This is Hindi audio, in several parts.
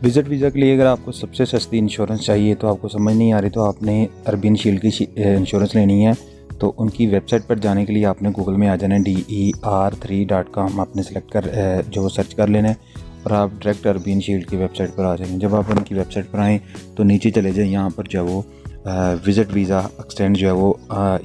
विज़िट वीज़ा के लिए अगर आपको सबसे सस्ती इंश्योरेंस चाहिए तो आपको समझ नहीं आ रही तो आपने अरबियन शील्ड की इंश्योरेंस लेनी है। तो उनकी वेबसाइट पर जाने के लिए आपने गूगल में आ जाना है DER3.com आपने सेलेक्ट कर जो सर्च कर लेना है और आप डायरेक्ट अरबियन शील्ड की वेबसाइट पर आ जाएंगे। जब आप उनकी वेबसाइट पर आएँ तो नीचे चले जाएँ, यहाँ पर जो है वो विज़िट वीज़ा एक्सटेंड जो है वो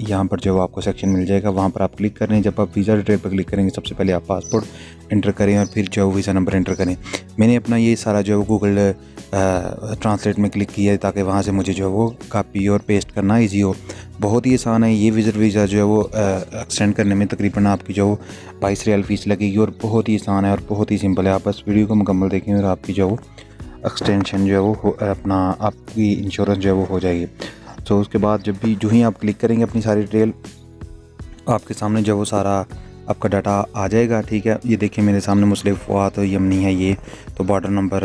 यहाँ पर जो आपको सेक्शन मिल जाएगा, वहाँ पर आप क्लिक कर रहे हैं। जब आप वीज़ा डिटेल पर क्लिक करेंगे सबसे पहले आप पासपोर्ट इंटर करें और फिर जो वीज़ा नंबर इंटर करें। मैंने अपना ये सारा जो है गूगल ट्रांसलेट में क्लिक किया है ताकि वहाँ से मुझे जो है वो कॉपी और पेस्ट करना ईजी हो। बहुत ही आसान है ये विज़िट वीज़ा जो है वो एक्सटेंड करने में तकरीबन आपकी जो 22 रियाल फ़ीस लगेगी और बहुत ही आसान है और बहुत ही सिंपल है। आप बस वीडियो को मुकम्मल देखें और आपकी जो एक्सटेंशन जो है वो अपना आपकी इंश्योरेंस जो है वो हो जाएगी। तो उसके बाद जो ही आप क्लिक करेंगे अपनी सारी डिटेल आपके सामने जो वो सारा आपका डाटा आ जाएगा। ठीक है, ये देखिए मेरे सामने मुस्लिम फ़ुआद यमनी है ये, तो बॉर्डर नंबर।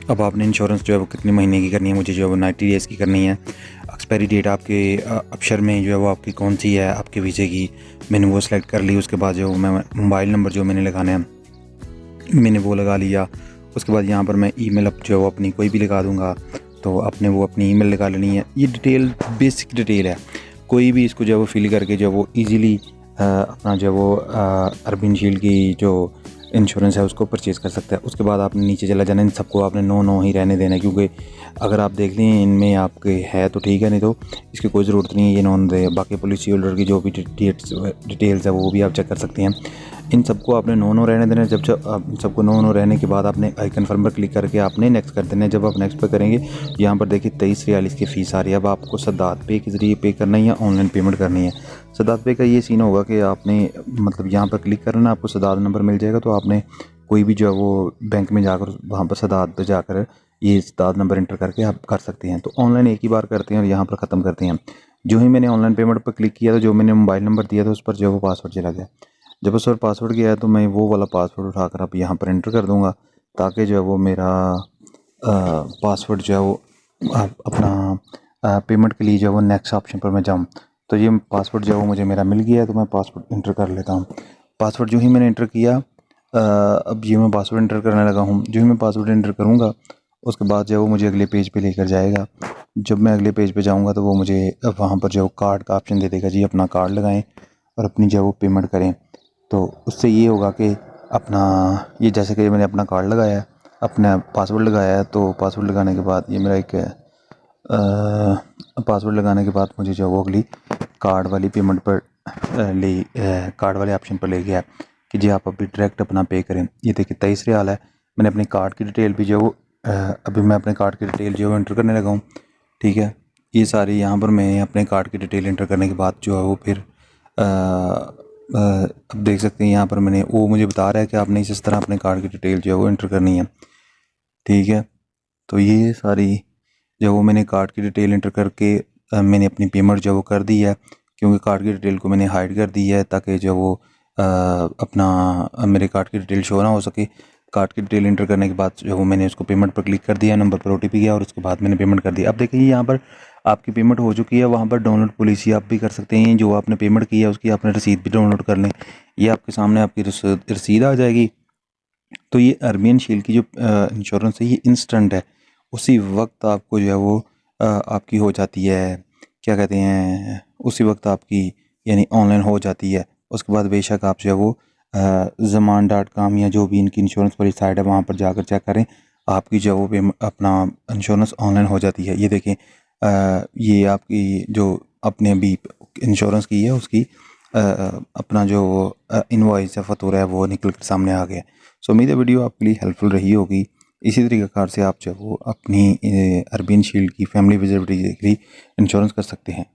अब आपने इंश्योरेंस जो है वो कितने महीने की करनी है, मुझे जो है वो 90 डेज़ की करनी है। एक्सपायरी डेट आपके अक्षर में जो है वो आपकी कौन सी है आपके वीज़े की, मैंने वो सेलेक्ट कर ली। उसके बाद जो मैं मोबाइल नंबर जो मैंने लगाना है मैंने वो लगा लिया। उसके बाद यहाँ पर मैं ईमेल अब जो है वो अपनी कोई भी लगा दूँगा, तो आपने वो अपनी ईमेल लगा लेनी है। ये डिटेल बेसिक डिटेल है, कोई भी इसको जो है वो फिल करके जो है वो ईज़िली अपना जो है वो अरबियन शील्ड की जो इंश्योरेंस है उसको परचेज़ कर सकता है। उसके बाद आपने नीचे चला जाना, इन सबको आपने नो ही रहने देना है, क्योंकि अगर आप देख लें इनमें आपके है तो ठीक है, नहीं तो इसकी कोई ज़रूरत नहीं है ये नॉन दे। बाकी पॉलिसी होल्डर की जो भी डिटेल्स है वो भी आप चेक कर सकते हैं। इन सबको आपने नो रहने देना है। जब आप सबको नो रहने के बाद आपने आई कन्फर्म पर क्लिक करके आपने नेक्स्ट कर देना है। जब आप नेक्स्ट पर करेंगे यहाँ पर देखिए 23 रियाल इसकी फ़ीस आ रही है। अब आपको सदात पे के ज़रिए पे करना है या ऑनलाइन पेमेंट करनी है। सदात पे का ये सीन होगा कि आपने मतलब यहाँ पर क्लिक करना, आपको सदात नंबर मिल जाएगा, तो आपने कोई भी जो है वो बैंक में जाकर वहाँ पर सदात पर जाकर ये सदात नंबर इंटर करके आप कर सकते हैं। तो ऑनलाइन एक ही बार करते हैं और यहाँ पर ख़त्म करते हैं। जो ही मैंने ऑनलाइन पेमेंट पर क्लिक किया तो जो मैंने मोबाइल नंबर दिया था उस पर जो है वो पासवर्ड चला गया। जब उस पर पासवर्ड गया है तो मैं वो वाला पासवर्ड उठाकर अब यहाँ पर एंटर कर दूँगा, ताकि जो है वो मेरा पासवर्ड जो है वो अपना पेमेंट के लिए जो है वो नेक्स्ट ऑप्शन पर मैं जाऊँ। तो ये पासवर्ड जो है वो मुझे मेरा मिल गया है, तो मैं पासवर्ड इंटर कर लेता हूँ। पासवर्ड जो ही मैंने इंटर किया, अब ये मैं पासवर्ड इंटर करने लगा हूँ। जो ही मैं पासवर्ड इंटर करूँगा उसके बाद जो है वो मुझे अगले पेज पे लेकर जाएगा। जब मैं अगले पेज पे जाऊँगा तो वो मुझे वहाँ पर जो कार्ड का ऑप्शन दे देगा, जी अपना कार्ड लगाएं और अपनी जो है वो पेमेंट करें। तो उससे ये होगा कि अपना ये जैसे कि मैंने अपना कार्ड लगाया है, अपना पासवर्ड लगाया है, तो पासवर्ड लगाने के बाद ये मेरा एक पासवर्ड लगाने के बाद मुझे जो वो अगली कार्ड वाली पेमेंट पर कार्ड वाले ऑप्शन पर ले गया कि जी आप अभी डायरेक्ट अपना पे करें। ये देखिए 23 रियाल है। मैंने अपनी कार्ड की डिटेल भी जो अभी मैं अपने कार्ड की डिटेल जो है इंटर करने लगा हूँ। ठीक है, ये सारी यहाँ पर मैं अपने कार्ड की डिटेल इंटर करने के बाद जो है वो फिर अब देख सकते हैं यहाँ पर मैंने वो मुझे बता रहा है कि आपने इस तरह अपने कार्ड की डिटेल जो है वो इंटर करनी है। ठीक है, तो ये सारी जो वो मैंने कार्ड की डिटेल इंटर करके मैंने अपनी पेमेंट जो वो कर दी है, क्योंकि कार्ड की डिटेल को मैंने हाइड कर दी है ताकि जो वो अपना मेरे कार्ड की डिटेल शो ना हो सके। कार्ड की डिटेल इंटर करने के बाद जो वो मैंने उसको पेमेंट पर क्लिक कर दिया, नंबर पर OTP गया और उसके बाद मैंने पेमेंट कर दिया। अब देखिए यहाँ पर आपकी पेमेंट हो चुकी है। वहाँ पर डाउनलोड पॉलिसी आप भी कर सकते हैं, जो आपने पेमेंट की है उसकी आपने रसीद भी डाउनलोड कर लें। ये आपके सामने आपकी रसीद आ जाएगी। तो ये अरबियन शील्ड की जो इंश्योरेंस है ये इंस्टेंट है, उसी वक्त आपको जो है वो आपकी हो जाती है, क्या कहते हैं, उसी वक्त आपकी यानी ऑनलाइन हो जाती है। उसके बाद बेशक आप जो है वो ज़मान.com या जो भी इनकी इंश्योरेंस वाली साइट है वहाँ पर जाकर चेक करें, आपकी जो है वो अपना इंश्योरेंस ऑनलाइन हो जाती है। ये देखें ये आपकी जो आपने अभी इंश्योरेंस की है उसकी अपना जो इनवॉइस है, फतूरा है, वो निकल कर सामने आ गया। सो उम्मीद है वीडियो आपके लिए हेल्पफुल रही होगी। इसी तरीक़ाकार से आप जो है वो अपनी अरबियन शील्ड की फैमिली विजिबिलिटी के लिए इंश्योरेंस कर सकते हैं।